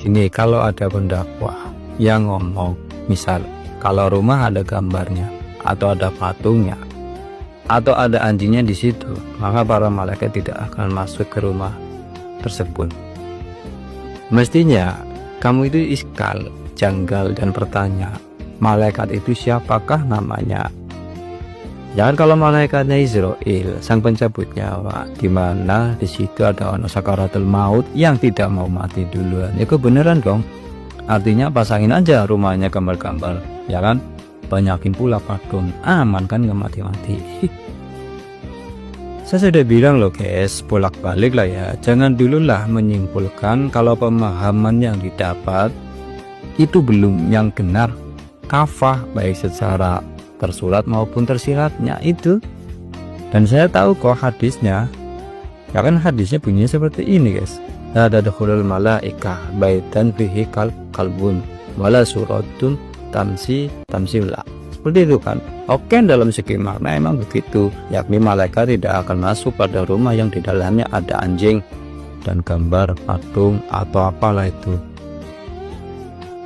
Ini kalau ada pendakwah yang ngomong, misal kalau rumah ada gambarnya atau ada patungnya atau ada anjingnya di situ, maka para malaikat tidak akan masuk ke rumah tersebut. Mestinya kamu itu iskal, janggal dan bertanya, malaikat itu siapakah namanya? Jangan kalau malaikatnya Israel, sang pencabut nyawa, di mana di situ ada ono sakaratul maut yang tidak mau mati duluan. Itu beneran dong. Artinya pasangin aja rumahnya gambar-gambar, ya kan? Banyakin pula patung, aman kan nggak mati-mati. Saya sudah bilang loh guys, bolak-balik lah ya. Jangan dululah menyimpulkan kalau pemahaman yang didapat itu belum yang benar, kafah baik secara tersurat maupun tersiratnya itu. Dan saya tahu kok hadisnya, ya kan hadisnya bunyinya seperti ini guys, la tadkhulul malaika baitan fihi kalbun wala suratun tamsiula, seperti itu kan. Oke, dalam segi makna emang begitu, yakni malaikat tidak akan masuk pada rumah yang di dalamnya ada anjing dan gambar patung atau apalah itu.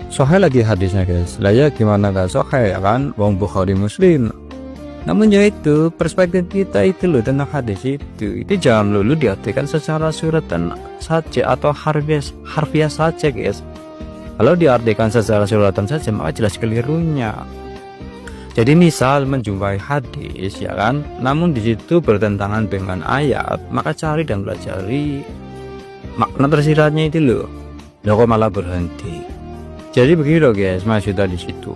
Sahih lagi hadisnya guys, lah ya gimana gak sahih ya kan, wong Bukhari Muslim. Namun ya itu perspektif kita itu loh tentang hadis itu jangan lulu diartikan secara suratan saja atau harfiah saja guys. Kalau diartikan secara suratan saja maka jelas kelirunya. Jadi misal menjumpai hadis ya kan, namun di situ bertentangan dengan ayat, maka cari dan pelajari makna tersiratnya itu loh. Kok malah berhenti. Jadi begitu guys, maksudnya di situ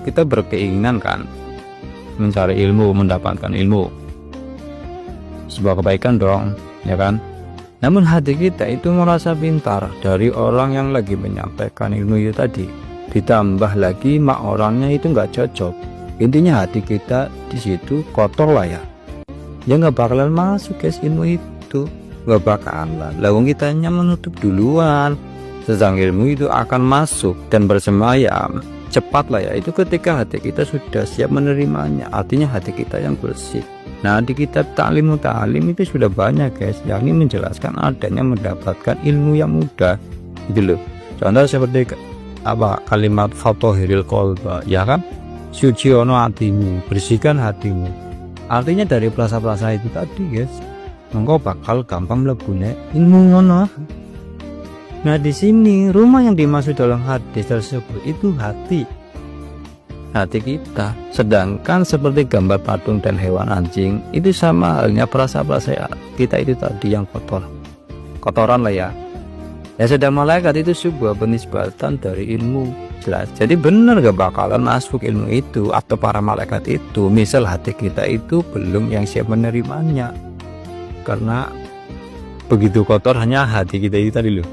kita berkeinginan kan mencari ilmu, mendapatkan ilmu, sebuah kebaikan dong, ya kan? Namun hati kita itu merasa pintar dari orang yang lagi menyampaikan ilmu itu tadi, ditambah lagi mak orangnya itu nggak cocok. Intinya hati kita di situ kotor lah ya. Ya nggak bakalan masuk guys ilmu itu, nggak bakalan. Lawang kitanya menutup duluan. Sedang ilmu itu akan masuk dan bersemayam cepat lah ya, itu ketika hati kita sudah siap menerimanya, artinya hati kita yang bersih. Nah di kitab Ta'lim itu sudah banyak guys, yakni menjelaskan adanya mendapatkan ilmu yang mudah gitu loh. Contoh seperti apa, kalimat fatahiril qalba, ya kan, suci ono hatimu, bersihkan hatimu. Artinya dari perasa-perasa itu tadi guys, engkau bakal gampang mlebune ilmu ngono. Nah di sini rumah yang dimaksud dalam hadis tersebut itu hati kita. Sedangkan seperti gambar patung dan hewan anjing itu sama halnya perasa-perasa kita itu tadi yang kotoran lah ya. Ya sedang malaikat itu sebuah penisbatan dari ilmu jelas. Jadi benar gak bakalan masuk ilmu itu atau para malaikat itu misal hati kita itu belum yang siap menerimanya, karena begitu kotor hanya hati kita itu tadi loh.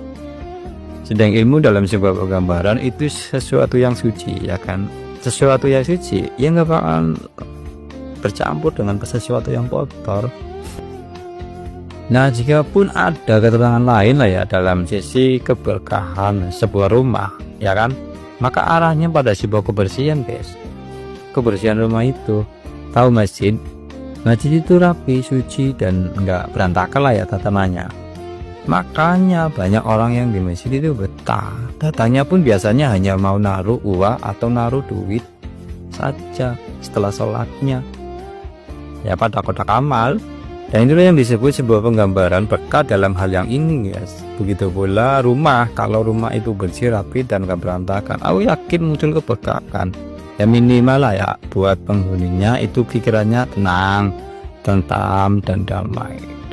Sedang ilmu dalam sebuah penggambaran itu sesuatu yang suci, ya kan? Sesuatu yang suci, ya nggak bakalan bercampur dengan sesuatu yang kotor. Nah, jika pun ada keterangan lain lah ya dalam sisi keberkahan sebuah rumah, ya kan? Maka arahnya pada sebuah kebersihan, guys. Kebersihan rumah itu, tahu masjid itu rapi, suci dan nggak berantakan lah ya tatamannya. Makanya banyak orang yang di masjid itu betah. Datangnya pun biasanya hanya mau naruh uang atau naruh duit saja setelah sholatnya, ya pada kotak amal. Dan itulah yang disebut sebuah penggambaran berkat dalam hal yang ini guys. Begitu pula rumah, kalau rumah itu bersih, rapi dan gak berantakan, aku yakin muncul keberkahan. Ya minimal lah ya, buat penghuninya itu pikirannya tenang, tentram dan damai.